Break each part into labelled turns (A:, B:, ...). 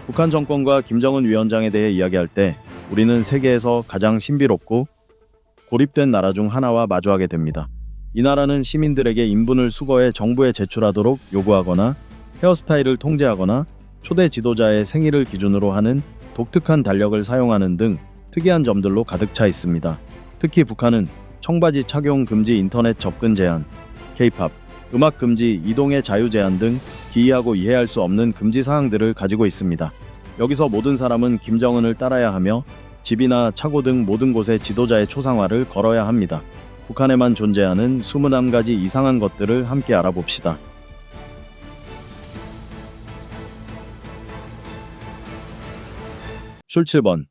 A: 북한 정권과 김정은 위원장에 대해 이야기할 때 우리는 세계에서 가장 신비롭고 고립된 나라 중 하나와 마주하게 됩니다. 이 나라는 시민들에게 인분을 수거해 정부에 제출하도록 요구하거나 헤어스타일을 통제하거나 초대 지도자의 생일을 기준으로 하는 독특한 달력을 사용하는 등 특이한 점들로 가득 차 있습니다. 특히 북한은 청바지 착용 금지, 인터넷 접근 제한, K-팝, 음악 금지, 이동의 자유 제한 등 기이하고 이해할 수 없는 금지 사항들을 가지고 있습니다. 여기서 모든 사람은 김정은을 따라야 하며 집이나 차고 등 모든 곳에 지도자의 초상화를 걸어야 합니다. 북한에만 존재하는 21가지 이상한 것들을 함께 알아봅시다. 술 7번.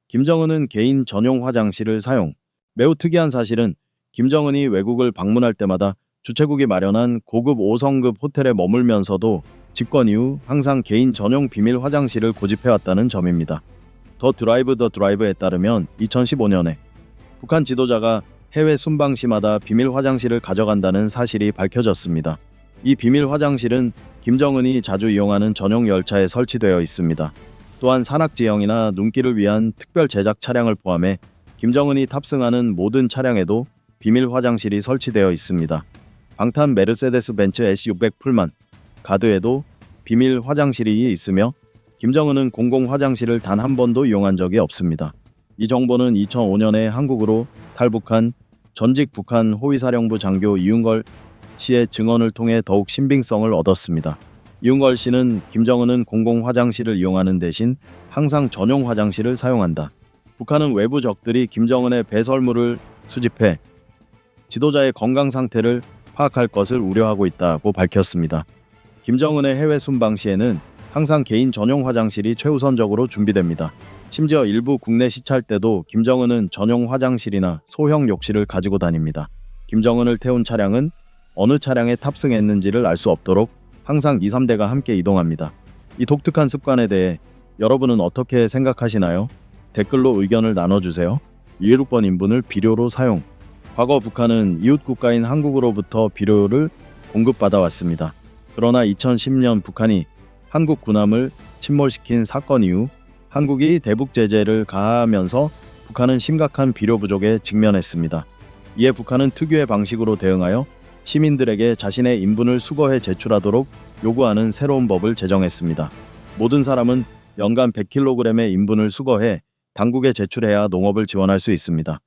A: 김정은은 개인 전용 화장실을 사용. 매우 특이한 사실은 김정은이 외국을 방문할 때마다 주최국이 마련한 고급 5성급 호텔에 머물면서도 집권 이후 항상 개인 전용 비밀 화장실을 고집해왔다는 점입니다. 더 드라이브에 따르면 2015년에 북한 지도자가 해외 순방 시마다 비밀 화장실을 가져간다는 사실이 밝혀졌습니다. 이 비밀 화장실은 김정은이 자주 이용하는 전용 열차에 설치되어 있습니다. 또한 산악지형이나 눈길을 위한 특별 제작 차량을 포함해 김정은이 탑승하는 모든 차량에도 비밀 화장실이 설치되어 있습니다. 방탄 메르세데스 벤츠 S600 풀만 가드에도 비밀 화장실이 있으며 김정은은 공공 화장실을 단 한 번도 이용한 적이 없습니다. 이 정보는 2005년에 한국으로 탈북한 전직 북한 호위사령부 장교 이윤걸 씨의 증언을 통해 더욱 신빙성을 얻었습니다. 이윤걸 씨는 김정은은 공공 화장실을 이용하는 대신 항상 전용 화장실을 사용한다. 북한은 외부 적들이 김정은의 배설물을 수집해 지도자의 건강 상태를 파악할 것을 우려하고 있다고 밝혔습니다. 김정은의 해외 순방 시에는 항상 개인 전용 화장실이 최우선적으로 준비됩니다. 심지어 일부 국내 시찰 때도 김정은은 전용 화장실이나 소형 욕실을 가지고 다닙니다. 김정은을 태운 차량은 어느 차량에 탑승했는지를 알 수 없도록 항상 2, 3대가 함께 이동합니다. 이 독특한 습관에 대해 여러분은 어떻게 생각하시나요? 댓글로 의견을 나눠주세요. 6번 인분을 비료로 사용. 과거 북한은 이웃 국가인 한국으로부터 비료를 공급받아 왔습니다. 그러나 2010년 북한이 한국 군함을 침몰시킨 사건 이후 한국이 대북 제재를 가하면서 북한은 심각한 비료 부족에 직면했습니다. 이에 북한은 특유의 방식으로 대응하여 시민들에게 자신의 인분을 수거해 제출하도록 요구하는 새로운 법을 제정했습니다. 모든 사람은 연간 100kg의 인분을 수거해 당국에 제출해야 농업을 지원할 수 있습니다.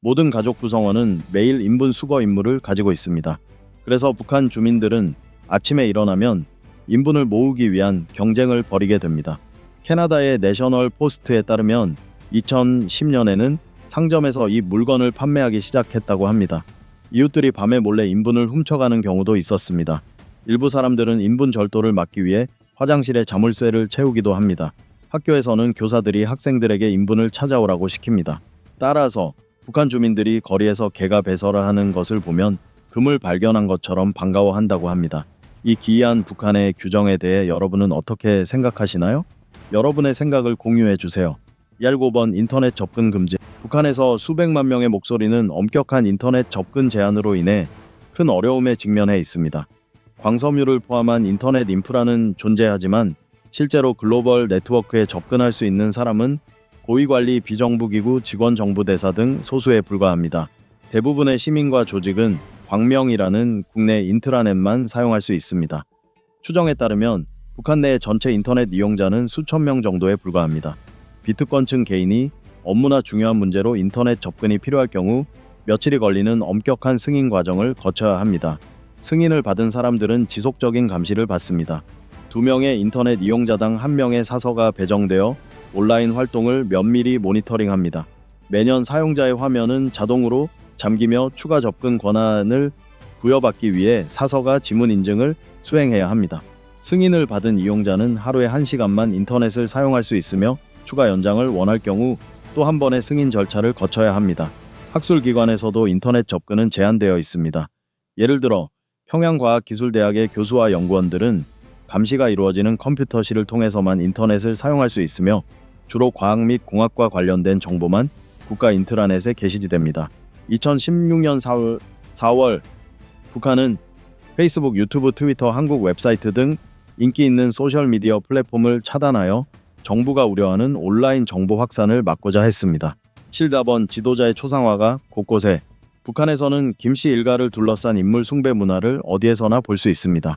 A: 모든 가족 구성원은 매일 인분 수거 임무를 가지고 있습니다. 그래서 북한 주민들은 아침에 일어나면 인분을 모으기 위한 경쟁을 벌이게 됩니다. 캐나다의 내셔널 포스트에 따르면 2010년에는 상점에서 이 물건을 판매하기 시작했다고 합니다. 이웃들이 밤에 몰래 인분을 훔쳐가는 경우도 있었습니다. 일부 사람들은 인분 절도를 막기 위해 화장실에 자물쇠를 채우기도 합니다. 학교에서는 교사들이 학생들에게 인분을 찾아오라고 시킵니다. 따라서 북한 주민들이 거리에서 개가 배설을 하는 것을 보면 금을 발견한 것처럼 반가워한다고 합니다. 이 기이한 북한의 규정에 대해 여러분은 어떻게 생각하시나요? 여러분의 생각을 공유해 주세요. 9번 인터넷 접근 금지. 북한에서 수백만 명의 목소리는 엄격한 인터넷 접근 제한으로 인해 큰 어려움에 직면해 있습니다. 광섬유를 포함한 인터넷 인프라는 존재하지만 실제로 글로벌 네트워크에 접근할 수 있는 사람은 고위관리 비정부기구 직원정부대사 등 소수에 불과합니다. 대부분의 시민과 조직은 광명이라는 국내 인트라넷만 사용할 수 있습니다. 추정에 따르면 북한 내 전체 인터넷 이용자는 수천 명 정도에 불과합니다. 비트권층 개인이 업무나 중요한 문제로 인터넷 접근이 필요할 경우 며칠이 걸리는 엄격한 승인 과정을 거쳐야 합니다. 승인을 받은 사람들은 지속적인 감시를 받습니다. 2명의 인터넷 이용자당 1명의 사서가 배정되어 온라인 활동을 면밀히 모니터링합니다. 매년 사용자의 화면은 자동으로 잠기며 추가 접근 권한을 부여받기 위해 사서가 지문 인증을 수행해야 합니다. 승인을 받은 이용자는 하루에 1시간만 인터넷을 사용할 수 있으며 추가 연장을 원할 경우 또 한 번의 승인 절차를 거쳐야 합니다. 학술기관에서도 인터넷 접근은 제한되어 있습니다. 예를 들어 평양과학기술대학의 교수와 연구원들은 감시가 이루어지는 컴퓨터실을 통해서만 인터넷을 사용할 수 있으며 주로 과학 및 공학과 관련된 정보만 국가 인트라넷에 게시됩니다. 2016년 4월 북한은 페이스북, 유튜브, 트위터, 한국 웹사이트 등 인기 있는 소셜미디어 플랫폼을 차단하여 정부가 우려하는 온라인 정보 확산을 막고자 했습니다. 실다번 지도자의 초상화가 곳곳에 북한에서는 김씨 일가를 둘러싼 인물 숭배 문화를 어디에서나 볼 수 있습니다.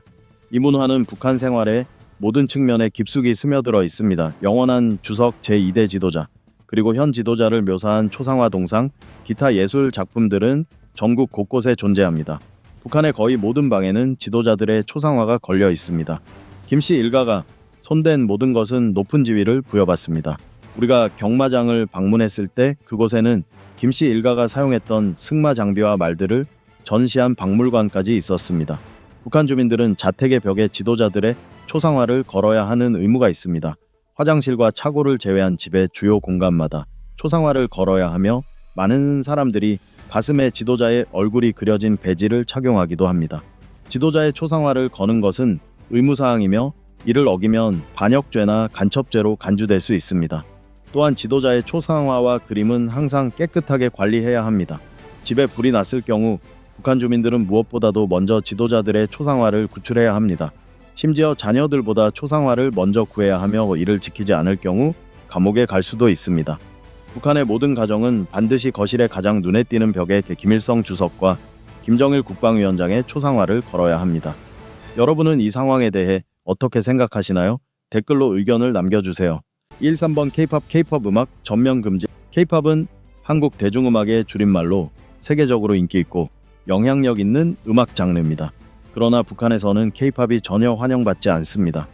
A: 이 문화는 북한 생활의 모든 측면에 깊숙이 스며들어 있습니다. 영원한 주석 제2대 지도자, 그리고 현 지도자를 묘사한 초상화 동상, 기타 예술 작품들은 전국 곳곳에 존재합니다. 북한의 거의 모든 방에는 지도자들의 초상화가 걸려 있습니다. 김씨 일가가 손댄 모든 것은 높은 지위를 부여받습니다. 우리가 경마장을 방문했을 때 그곳에는 김씨 일가가 사용했던 승마 장비와 말들을 전시한 박물관까지 있었습니다. 북한 주민들은 자택의 벽에 지도자들의 초상화를 걸어야 하는 의무가 있습니다. 화장실과 차고를 제외한 집의 주요 공간마다 초상화를 걸어야 하며 많은 사람들이 가슴에 지도자의 얼굴이 그려진 배지를 착용하기도 합니다. 지도자의 초상화를 거는 것은 의무사항이며 이를 어기면 반역죄나 간첩죄로 간주될 수 있습니다. 또한 지도자의 초상화와 그림은 항상 깨끗하게 관리해야 합니다. 집에 불이 났을 경우 북한 주민들은 무엇보다도 먼저 지도자들의 초상화를 구출해야 합니다. 심지어 자녀들보다 초상화를 먼저 구해야 하며 이를 지키지 않을 경우 감옥에 갈 수도 있습니다. 북한의 모든 가정은 반드시 거실에 가장 눈에 띄는 벽에 김일성 주석과 김정일 국방위원장의 초상화를 걸어야 합니다. 여러분은 이 상황에 대해 어떻게 생각하시나요? 댓글로 의견을 남겨주세요. 13번 K-POP 음악 전면 금지. K-POP은 한국 대중음악의 줄임말로 세계적으로 인기 있고 영향력 있는 음악 장르입니다. 그러나 북한에서는 K-POP이 전혀 환영받지 않습니다.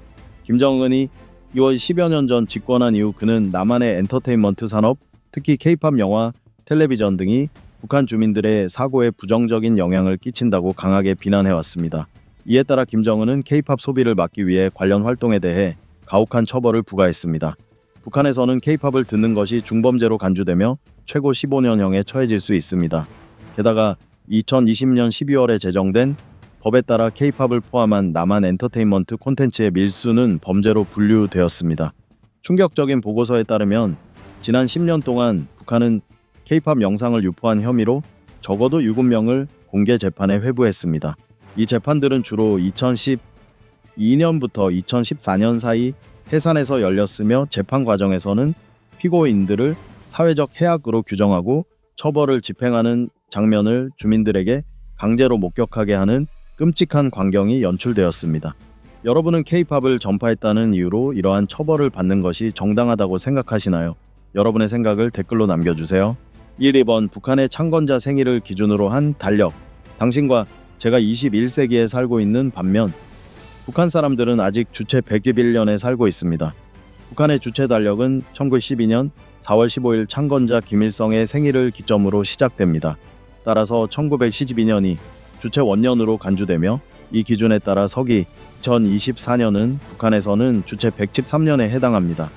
A: 김정은이 2월 10여 년 전 집권한 이후 그는 남한의 엔터테인먼트 산업, 특히 K-POP 영화, 텔레비전 등이 북한 주민들의 사고에 부정적인 영향을 끼친다고 강하게 비난해왔습니다. 이에 따라 김정은은 K-POP 소비를 막기 위해 관련 활동에 대해 가혹한 처벌을 부과했습니다. 북한에서는 K-POP을 듣는 것이 중범죄로 간주되며 최고 15년형에 처해질 수 있습니다. 게다가 2020년 12월에 제정된 법에 따라 K-POP을 포함한 남한 엔터테인먼트 콘텐츠의 밀수는 범죄로 분류되었습니다. 충격적인 보고서에 따르면 지난 10년 동안 북한은 K-POP 영상을 유포한 혐의로 적어도 7명을 공개 재판에 회부했습니다. 이 재판들은 주로 2012년부터 2014년 사이 해산에서 열렸으며 재판 과정에서는 피고인들을 사회적 해악으로 규정하고 처벌을 집행하는 장면을 주민들에게 강제로 목격하게 하는 끔찍한 광경이 연출되었습니다. 여러분은 K-POP을 전파했다는 이유로 이러한 처벌을 받는 것이 정당하다고 생각하시나요? 여러분의 생각을 댓글로 남겨주세요. 2번 북한의 창건자 생일을 기준으로 한 달력. 당신과 제가 21세기에 살고 있는 반면 북한 사람들은 아직 주체 111년에 살고 있습니다. 북한의 주체 달력은 1912년 4월 15일 창건자 김일성의 생일을 기점으로 시작됩니다. 따라서 1912년이 주체 원년으로 간주되며 이 기준에 따라 서기 2024년은 북한에서는 주체 113년에 해당합니다.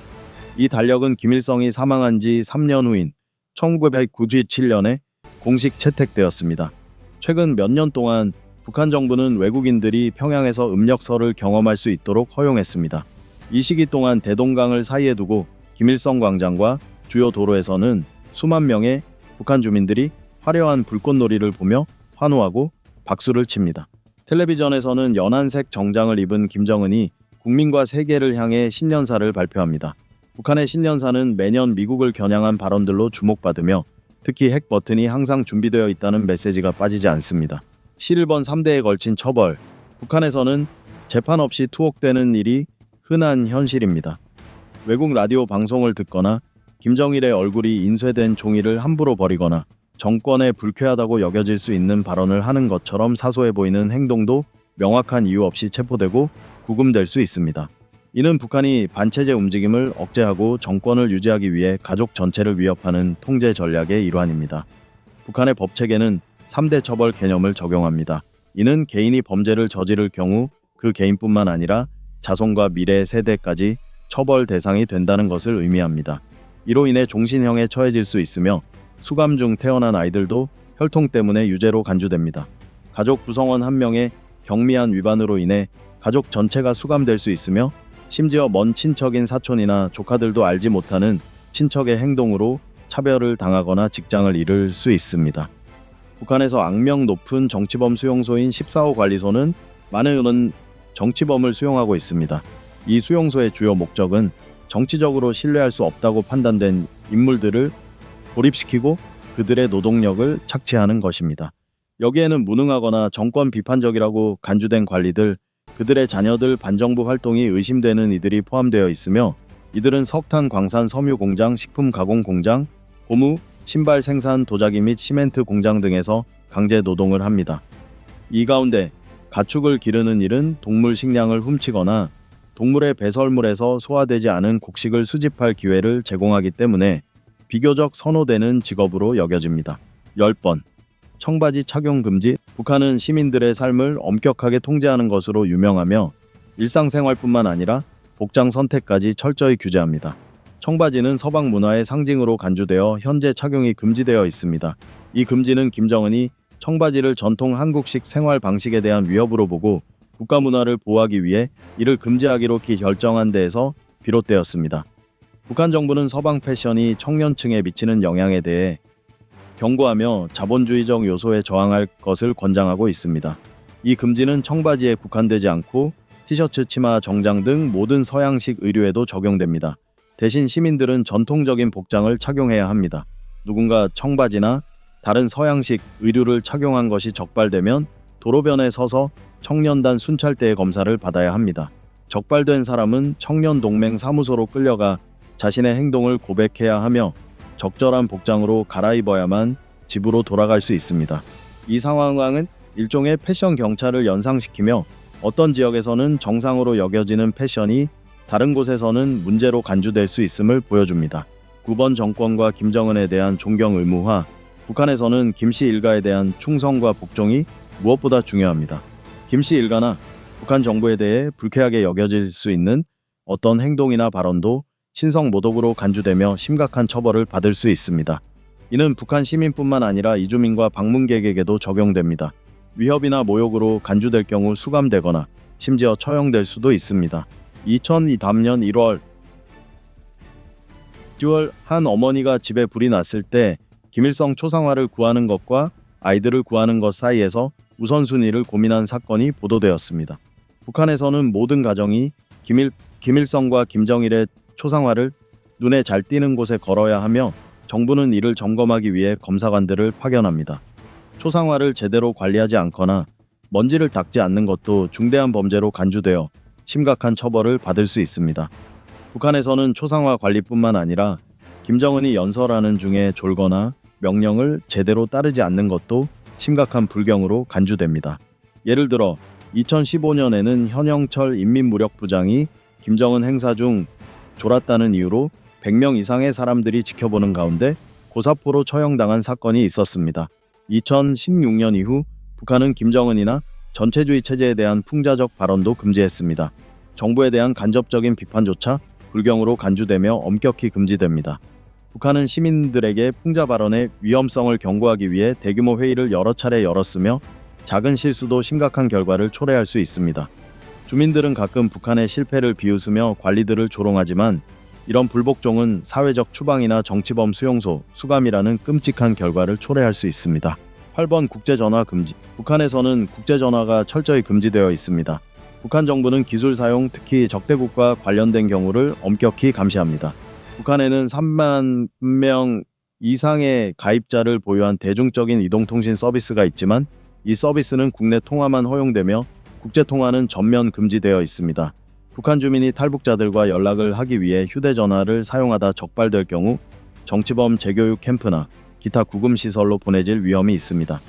A: 이 달력은 김일성이 사망한 지 3년 후인 1997년에 공식 채택되었습니다. 최근 몇 년 동안 북한 정부는 외국인들이 평양에서 음력설을 경험할 수 있도록 허용했습니다. 이 시기 동안 대동강을 사이에 두고 김일성 광장과 주요 도로에서는 수만 명의 북한 주민들이 화려한 불꽃놀이를 보며 환호하고 박수를 칩니다. 텔레비전에서는 연한색 정장을 입은 김정은이 국민과 세계를 향해 신년사를 발표합니다. 북한의 신년사는 매년 미국을 겨냥한 발언들로 주목받으며 특히 핵 버튼이 항상 준비되어 있다는 메시지가 빠지지 않습니다. 11번 3대에 걸친 처벌. 북한에서는 재판 없이 투옥되는 일이 흔한 현실입니다. 외국 라디오 방송을 듣거나 김정일의 얼굴이 인쇄된 종이를 함부로 버리거나 정권에 불쾌하다고 여겨질 수 있는 발언을 하는 것처럼 사소해 보이는 행동도 명확한 이유 없이 체포되고 구금될 수 있습니다. 이는 북한이 반체제 움직임을 억제하고 정권을 유지하기 위해 가족 전체를 위협하는 통제 전략의 일환입니다. 북한의 법체계는 3대 처벌 개념을 적용합니다. 이는 개인이 범죄를 저지를 경우 그 개인뿐만 아니라 자손과 미래 세대까지 처벌 대상이 된다는 것을 의미합니다. 이로 인해 종신형에 처해질 수 있으며 수감 중 태어난 아이들도 혈통 때문에 유죄로 간주됩니다. 가족 구성원 한 명의 경미한 위반으로 인해 가족 전체가 수감될 수 있으며 심지어 먼 친척인 사촌이나 조카들도 알지 못하는 친척의 행동으로 차별을 당하거나 직장을 잃을 수 있습니다. 북한에서 악명 높은 정치범 수용소인 14호 관리소는 많은 정치범을 수용하고 있습니다. 이 수용소의 주요 목적은 정치적으로 신뢰할 수 없다고 판단된 인물들을 고립시키고 그들의 노동력을 착취하는 것입니다. 여기에는 무능하거나 정권 비판적이라고 간주된 관리들, 그들의 자녀들 반정부 활동이 의심되는 이들이 포함되어 있으며 이들은 석탄, 광산, 섬유 공장, 식품 가공 공장, 고무, 신발 생산, 도자기 및 시멘트 공장 등에서 강제 노동을 합니다. 이 가운데 가축을 기르는 일은 동물 식량을 훔치거나 동물의 배설물에서 소화되지 않은 곡식을 수집할 기회를 제공하기 때문에 비교적 선호되는 직업으로 여겨집니다. 10번. 청바지 착용 금지. 북한은 시민들의 삶을 엄격하게 통제하는 것으로 유명하며 일상생활뿐만 아니라 복장 선택까지 철저히 규제합니다. 청바지는 서방 문화의 상징으로 간주되어 현재 착용이 금지되어 있습니다. 이 금지는 김정은이 청바지를 전통 한국식 생활 방식에 대한 위협으로 보고 국가 문화를 보호하기 위해 이를 금지하기로 결정한 데에서 비롯되었습니다. 북한 정부는 서방 패션이 청년층에 미치는 영향에 대해 경고하며 자본주의적 요소에 저항할 것을 권장하고 있습니다. 이 금지는 청바지에 국한되지 않고 티셔츠, 치마, 정장 등 모든 서양식 의류에도 적용됩니다. 대신 시민들은 전통적인 복장을 착용해야 합니다. 누군가 청바지나 다른 서양식 의류를 착용한 것이 적발되면 도로변에 서서 청년단 순찰대의 검사를 받아야 합니다. 적발된 사람은 청년동맹 사무소로 끌려가 자신의 행동을 고백해야 하며 적절한 복장으로 갈아입어야만 집으로 돌아갈 수 있습니다. 이 상황은 일종의 패션 경찰을 연상시키며 어떤 지역에서는 정상으로 여겨지는 패션이 다른 곳에서는 문제로 간주될 수 있음을 보여줍니다. 9번. 정권과 김정은에 대한 존경 의무화. 북한에서는 김씨 일가에 대한 충성과 복종이 무엇보다 중요합니다. 김씨 일가나 북한 정부에 대해 불쾌하게 여겨질 수 있는 어떤 행동이나 발언도 신성모독으로 간주되며 심각한 처벌을 받을 수 있습니다. 이는 북한 시민뿐만 아니라 이주민과 방문객에게도 적용됩니다. 위협이나 모욕으로 간주될 경우 수감되거나 심지어 처형될 수도 있습니다. 2003년 1월 한 어머니가 집에 불이 났을 때 김일성 초상화를 구하는 것과 아이들을 구하는 것 사이에서 우선순위를 고민한 사건이 보도되었습니다. 북한에서는 모든 가정이 김일성과 김정일의 초상화를 눈에 잘 띄는 곳에 걸어야 하며 정부는 이를 점검하기 위해 검사관들을 파견합니다. 초상화를 제대로 관리하지 않거나 먼지를 닦지 않는 것도 중대한 범죄로 간주되어 심각한 처벌을 받을 수 있습니다. 북한에서는 초상화 관리뿐만 아니라 김정은이 연설하는 중에 졸거나 명령을 제대로 따르지 않는 것도 심각한 불경으로 간주됩니다. 예를 들어 2015년에는 현영철 인민무력부장이 김정은 행사 중 졸았다는 이유로 100명 이상의 사람들이 지켜보는 가운데 고사포로 처형당한 사건이 있었습니다. 2016년 이후 북한은 김정은이나 전체주의 체제에 대한 풍자적 발언도 금지했습니다. 정부에 대한 간접적인 비판조차 불경으로 간주되며 엄격히 금지됩니다. 북한은 시민들에게 풍자 발언의 위험성을 경고하기 위해 대규모 회의를 여러 차례 열었으며 작은 실수도 심각한 결과를 초래할 수 있습니다. 주민들은 가끔 북한의 실패를 비웃으며 관리들을 조롱하지만 이런 불복종은 사회적 추방이나 정치범 수용소, 수감이라는 끔찍한 결과를 초래할 수 있습니다. 8번. 국제전화 금지. 북한에서는 국제전화가 철저히 금지되어 있습니다. 북한 정부는 기술 사용, 특히 적대국과 관련된 경우를 엄격히 감시합니다. 북한에는 3만 명 이상의 가입자를 보유한 대중적인 이동통신 서비스가 있지만 이 서비스는 국내 통화만 허용되며 국제 통화는 전면 금지되어 있습니다. 북한 주민이 탈북자들과 연락을 하기 위해 휴대전화를 사용하다 적발될 경우 정치범 재교육 캠프나 기타 구금시설로 보내질 위험이 있습니다.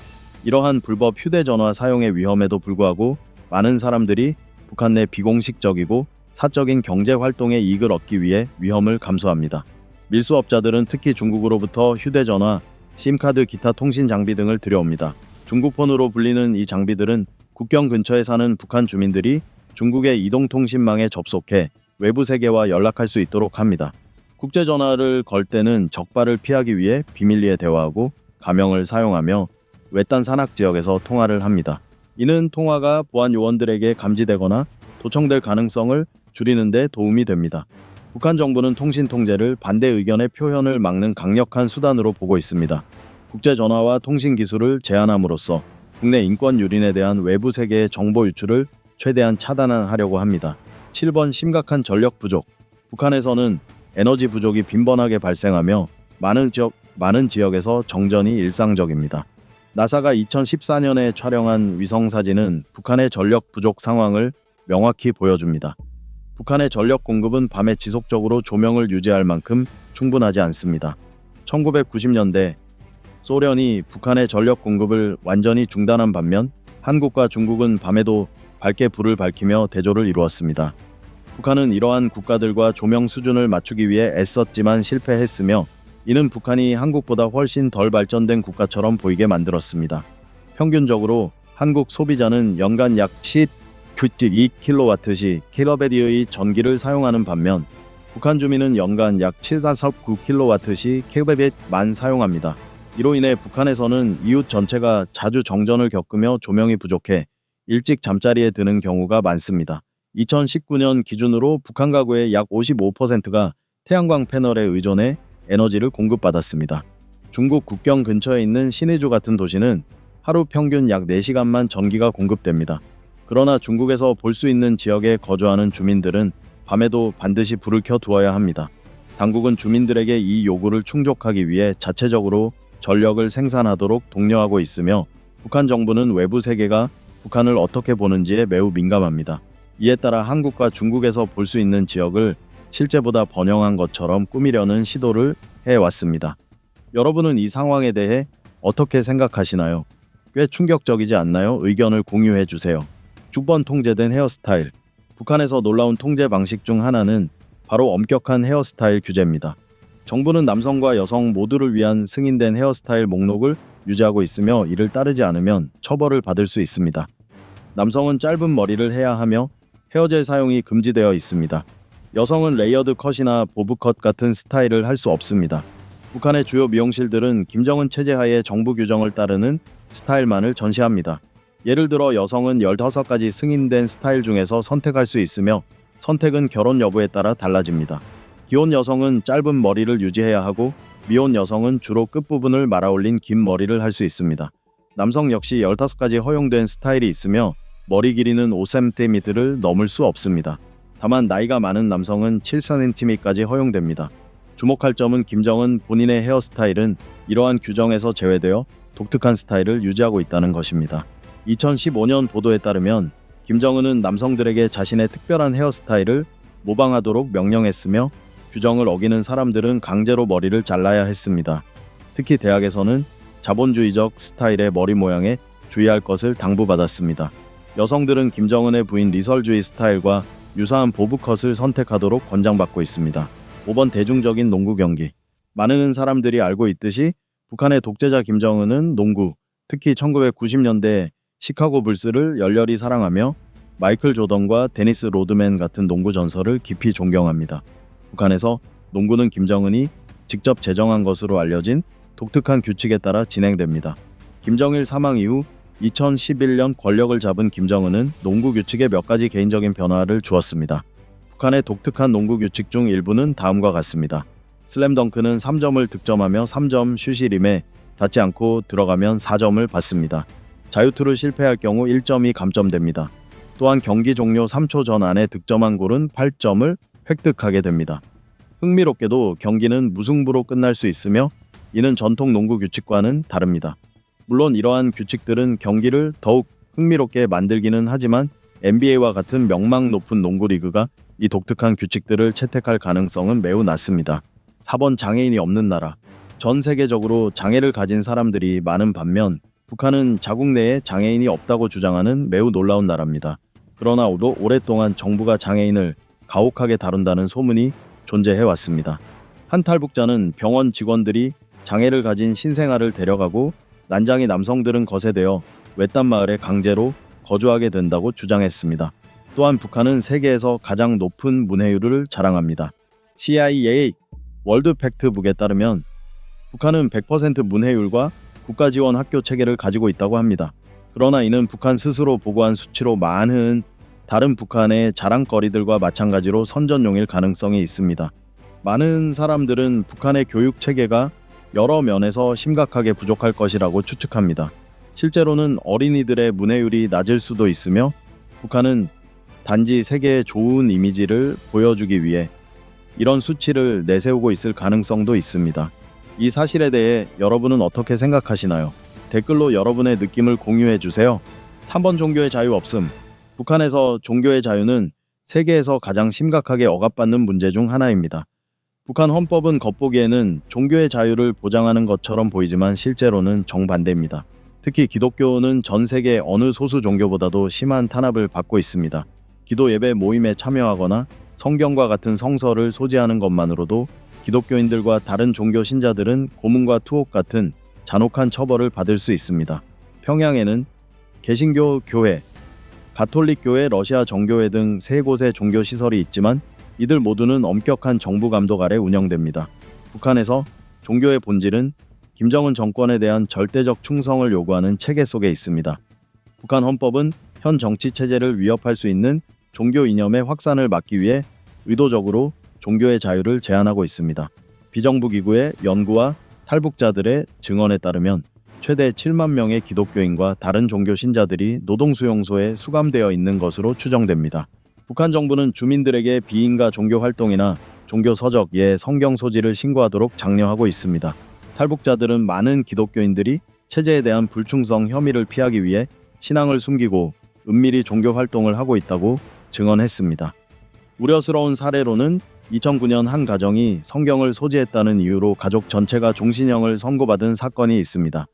A: 이러한 불법 휴대전화 사용의 위험에도 불구하고 많은 사람들이 북한 내 비공식적이고 사적인 경제활동의 이익을 얻기 위해 위험을 감수합니다. 밀수업자들은 특히 중국으로부터 휴대전화, 심카드, 기타 통신 장비 등을 들여옵니다. 중국폰으로 불리는 이 장비들은 국경 근처에 사는 북한 주민들이 중국의 이동통신망에 접속해 외부 세계와 연락할 수 있도록 합니다. 국제전화를 걸 때는 적발을 피하기 위해 비밀리에 대화하고 가명을 사용하며 외딴 산악지역에서 통화를 합니다. 이는 통화가 보안 요원들에게 감지되거나 도청될 가능성을 줄이는 데 도움이 됩니다. 북한 정부는 통신 통제를 반대 의견의 표현을 막는 강력한 수단으로 보고 있습니다. 국제전화와 통신 기술을 제한함으로써 국내 인권 유린에 대한 외부 세계의 정보 유출을 최대한 차단하려고 합니다. 7번. 심각한 전력 부족. 북한에서는 에너지 부족이 빈번하게 발생하며 많은 지역에서 정전이 일상적입니다. 나사가 2014년에 촬영한 위성 사진은 북한의 전력 부족 상황을 명확히 보여줍니다. 북한의 전력 공급은 밤에 지속적으로 조명을 유지할 만큼 충분하지 않습니다. 1990년대 소련이 북한의 전력 공급을 완전히 중단한 반면 한국과 중국은 밤에도 밝게 불을 밝히며 대조를 이루었습니다. 북한은 이러한 국가들과 조명 수준을 맞추기 위해 애썼지만 실패했으며 이는 북한이 한국보다 훨씬 덜 발전된 국가처럼 보이게 만들었습니다. 평균적으로 한국 소비자는 연간 약 12kWh 킬로베디의 전기를 사용하는 반면 북한 주민은 연간 약 7.49kWh 킬로베디만 사용합니다. 이로 인해 북한에서는 이웃 전체가 자주 정전을 겪으며 조명이 부족해 일찍 잠자리에 드는 경우가 많습니다. 2019년 기준으로 북한 가구의 약 55%가 태양광 패널에 의존해 에너지를 공급받았습니다. 중국 국경 근처에 있는 신의주 같은 도시는 하루 평균 약 4시간만 전기가 공급됩니다. 그러나 중국에서 볼 수 있는 지역에 거주하는 주민들은 밤에도 반드시 불을 켜 두어야 합니다. 당국은 주민들에게 이 요구를 충족하기 위해 자체적으로 전력을 생산하도록 독려하고 있으며 북한 정부는 외부 세계가 북한을 어떻게 보는지에 매우 민감합니다. 이에 따라 한국과 중국에서 볼 수 있는 지역을 실제보다 번영한 것처럼 꾸미려는 시도를 해왔습니다. 여러분은 이 상황에 대해 어떻게 생각하시나요? 꽤 충격적이지 않나요? 의견을 공유해 주세요. 6번 통제된 헤어스타일. 북한에서 놀라운 통제 방식 중 하나는 바로 엄격한 헤어스타일 규제입니다. 정부는 남성과 여성 모두를 위한 승인된 헤어스타일 목록을 유지하고 있으며 이를 따르지 않으면 처벌을 받을 수 있습니다. 남성은 짧은 머리를 해야 하며 헤어젤 사용이 금지되어 있습니다. 여성은 레이어드 컷이나 보브컷 같은 스타일을 할 수 없습니다. 북한의 주요 미용실들은 김정은 체제 하에 정부 규정을 따르는 스타일만을 전시합니다. 예를 들어 여성은 15가지 승인된 스타일 중에서 선택할 수 있으며 선택은 결혼 여부에 따라 달라집니다. 기혼 여성은 짧은 머리를 유지해야 하고 미혼 여성은 주로 끝부분을 말아올린 긴 머리를 할 수 있습니다. 남성 역시 15가지 허용된 스타일이 있으며 머리 길이는 5cm를 넘을 수 없습니다. 다만 나이가 많은 남성은 7cm까지 허용됩니다. 주목할 점은 김정은 본인의 헤어스타일은 이러한 규정에서 제외되어 독특한 스타일을 유지하고 있다는 것입니다. 2015년 보도에 따르면 김정은은 남성들에게 자신의 특별한 헤어스타일을 모방하도록 명령했으며 규정을 어기는 사람들은 강제로 머리를 잘라야 했습니다. 특히 대학에서는 자본주의적 스타일의 머리 모양에 주의할 것을 당부받았습니다. 여성들은 김정은의 부인 리설주의 스타일과 유사한 보브컷을 선택하도록 권장받고 있습니다. 5번 대중적인 농구 경기. 많은 사람들이 알고 있듯이 북한의 독재자 김정은은 농구, 특히 1990년대 시카고 불스를 열렬히 사랑하며 마이클 조던과 데니스 로드맨 같은 농구 전설을 깊이 존경합니다. 북한에서 농구는 김정은이 직접 제정한 것으로 알려진 독특한 규칙에 따라 진행됩니다. 김정일 사망 이후 2011년 권력을 잡은 김정은은 농구 규칙에 몇 가지 개인적인 변화를 주었습니다. 북한의 독특한 농구 규칙 중 일부는 다음과 같습니다. 슬램덩크는 3점을 득점하며 3점 슛이 림에 닿지 않고 들어가면 4점을 받습니다. 자유투를 실패할 경우 1점이 감점됩니다. 또한 경기 종료 3초 전 안에 득점한 골은 8점을 획득하게 됩니다. 흥미롭게도 경기는 무승부로 끝날 수 있으며 이는 전통 농구 규칙과는 다릅니다. 물론 이러한 규칙들은 경기를 더욱 흥미롭게 만들기는 하지만 NBA와 같은 명망 높은 농구 리그가 이 독특한 규칙들을 채택할 가능성은 매우 낮습니다. 4번 장애인이 없는 나라. 전 세계적으로 장애를 가진 사람들이 많은 반면 북한은 자국 내에 장애인이 없다고 주장하는 매우 놀라운 나라입니다. 그러나 오랫동안 정부가 장애인을 가혹하게 다룬다는 소문이 존재해왔습니다. 한 탈북자는 병원 직원들이 장애를 가진 신생아를 데려가고 난장이 남성들은 거세되어 외딴 마을에 강제로 거주하게 된다고 주장했습니다. 또한 북한은 세계에서 가장 높은 문해율을 자랑합니다. CIA 월드 팩트북에 따르면 북한은 100% 문해율과 국가지원 학교 체계를 가지고 있다고 합니다. 그러나 이는 북한 스스로 보고한 수치로 많은 다른 북한의 자랑거리들과 마찬가지로 선전용일 가능성이 있습니다. 많은 사람들은 북한의 교육 체계가 여러 면에서 심각하게 부족할 것이라고 추측합니다. 실제로는 어린이들의 문해율이 낮을 수도 있으며 북한은 단지 세계의 좋은 이미지를 보여주기 위해 이런 수치를 내세우고 있을 가능성도 있습니다. 이 사실에 대해 여러분은 어떻게 생각하시나요? 댓글로 여러분의 느낌을 공유해 주세요. 3번 종교의 자유 없음. 북한에서 종교의 자유는 세계에서 가장 심각하게 억압받는 문제 중 하나입니다. 북한 헌법은 겉보기에는 종교의 자유를 보장하는 것처럼 보이지만 실제로는 정반대입니다. 특히 기독교는 전 세계 어느 소수 종교보다도 심한 탄압을 받고 있습니다. 기도 예배 모임에 참여하거나 성경과 같은 성서를 소지하는 것만으로도 기독교인들과 다른 종교 신자들은 고문과 투옥 같은 잔혹한 처벌을 받을 수 있습니다. 평양에는 개신교 교회, 가톨릭 교회, 러시아 정교회 등 3곳의 종교 시설이 있지만 이들 모두는 엄격한 정부 감독 아래 운영됩니다. 북한에서 종교의 본질은 김정은 정권에 대한 절대적 충성을 요구하는 체계 속에 있습니다. 북한 헌법은 현 정치 체제를 위협할 수 있는 종교 이념의 확산을 막기 위해 의도적으로 종교의 자유를 제한하고 있습니다. 비정부 기구의 연구와 탈북자들의 증언에 따르면 최대 7만 명의 기독교인과 다른 종교 신자들이 노동수용소에 수감되어 있는 것으로 추정됩니다. 북한 정부는 주민들에게 비인가 종교 활동이나 종교 서적, 성경 소지를 신고하도록 장려하고 있습니다. 탈북자들은 많은 기독교인들이 체제에 대한 불충성 혐의를 피하기 위해 신앙을 숨기고 은밀히 종교 활동을 하고 있다고 증언했습니다. 우려스러운 사례로는 2009년 한 가정이 성경을 소지했다는 이유로 가족 전체가 종신형을 선고받은 사건이 있습니다.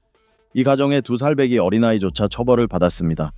A: 이 가정의 2살배기 어린아이조차 처벌을 받았습니다.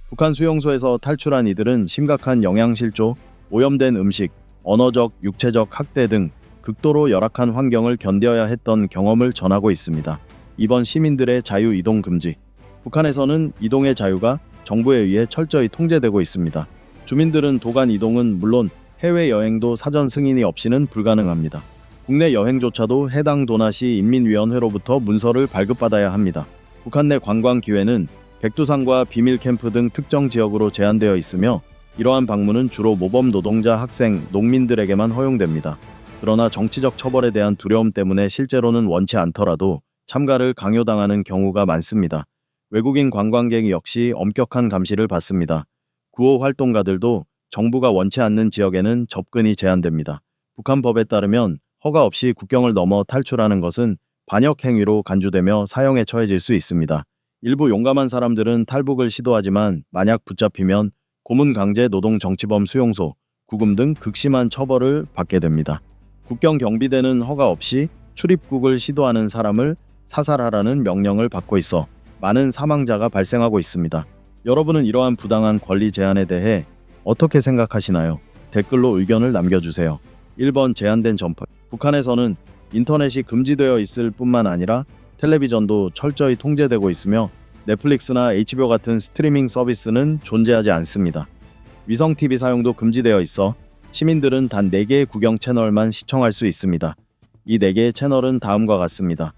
A: 북한 수용소에서 탈출한 이들은 심각한 영양실조, 오염된 음식, 언어적, 육체적 학대 등 극도로 열악한 환경을 견뎌야 했던 경험을 전하고 있습니다. 이번 시민들의 자유 이동 금지. 북한에서는 이동의 자유가 정부에 의해 철저히 통제되고 있습니다. 주민들은 도간 이동은 물론 해외여행도 사전 승인이 없이는 불가능합니다. 국내 여행조차도 해당 도나시 인민위원회로부터 문서를 발급받아야 합니다. 북한 내 관광 기회는 백두산과 비밀 캠프 등 특정 지역으로 제한되어 있으며 이러한 방문은 주로 모범 노동자, 학생, 농민들에게만 허용됩니다. 그러나 정치적 처벌에 대한 두려움 때문에 실제로는 원치 않더라도 참가를 강요당하는 경우가 많습니다. 외국인 관광객 역시 엄격한 감시를 받습니다. 구호 활동가들도 정부가 원치 않는 지역에는 접근이 제한됩니다. 북한 법에 따르면 허가 없이 국경을 넘어 탈출하는 것은 반역 행위로 간주되며 사형에 처해질 수 있습니다. 일부 용감한 사람들은 탈북을 시도하지만 만약 붙잡히면 고문, 강제 노동, 정치범 수용소, 구금 등 극심한 처벌을 받게 됩니다. 국경 경비대는 허가 없이 출입국을 시도하는 사람을 사살하라는 명령을 받고 있어 많은 사망자가 발생하고 있습니다. 여러분은 이러한 부당한 권리 제한에 대해 어떻게 생각하시나요? 댓글로 의견을 남겨주세요. 1번 제한된 전파. 북한에서는 인터넷이 금지되어 있을 뿐만 아니라 텔레비전도 철저히 통제되고 있으며 넷플릭스나 HBO 같은 스트리밍 서비스는 존재하지 않습니다. 위성 TV 사용도 금지되어 있어 시민들은 단 4개의 국영 채널만 시청할 수 있습니다. 이 4개의 채널은 다음과 같습니다.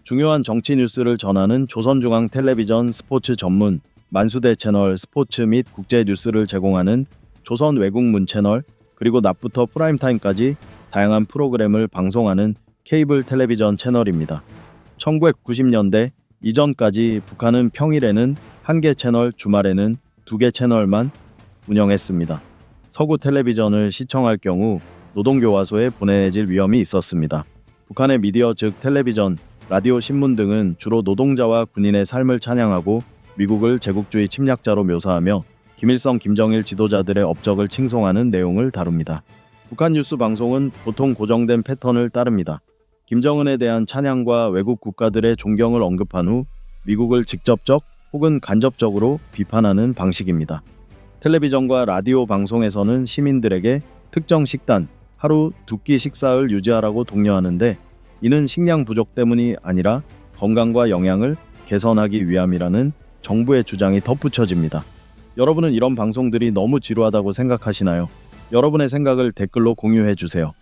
A: 중요한 정치 뉴스를 전하는 조선중앙텔레비전 스포츠 전문, 만수대 채널, 스포츠 및 국제 뉴스를 제공하는 조선 외국문 채널, 그리고 낮부터 프라임타임까지 다양한 프로그램을 방송하는 케이블 텔레비전 채널입니다. 1990년대 이전까지 북한은 평일에는 1개 채널, 주말에는 2개 채널만 운영했습니다. 서구 텔레비전을 시청할 경우 노동교화소에 보내질 위험이 있었습니다. 북한의 미디어 즉 텔레비전, 라디오, 신문 등은 주로 노동자와 군인의 삶을 찬양하고 미국을 제국주의 침략자로 묘사하며 김일성, 김정일 지도자들의 업적을 칭송하는 내용을 다룹니다. 북한 뉴스 방송은 보통 고정된 패턴을 따릅니다. 김정은에 대한 찬양과 외국 국가들의 존경을 언급한 후 미국을 직접적 혹은 간접적으로 비판하는 방식입니다. 텔레비전과 라디오 방송에서는 시민들에게 특정 식단, 하루 2끼 식사를 유지하라고 독려하는데 이는 식량 부족 때문이 아니라 건강과 영양을 개선하기 위함이라는 정부의 주장이 덧붙여집니다. 여러분은 이런 방송들이 너무 지루하다고 생각하시나요? 여러분의 생각을 댓글로 공유해 주세요.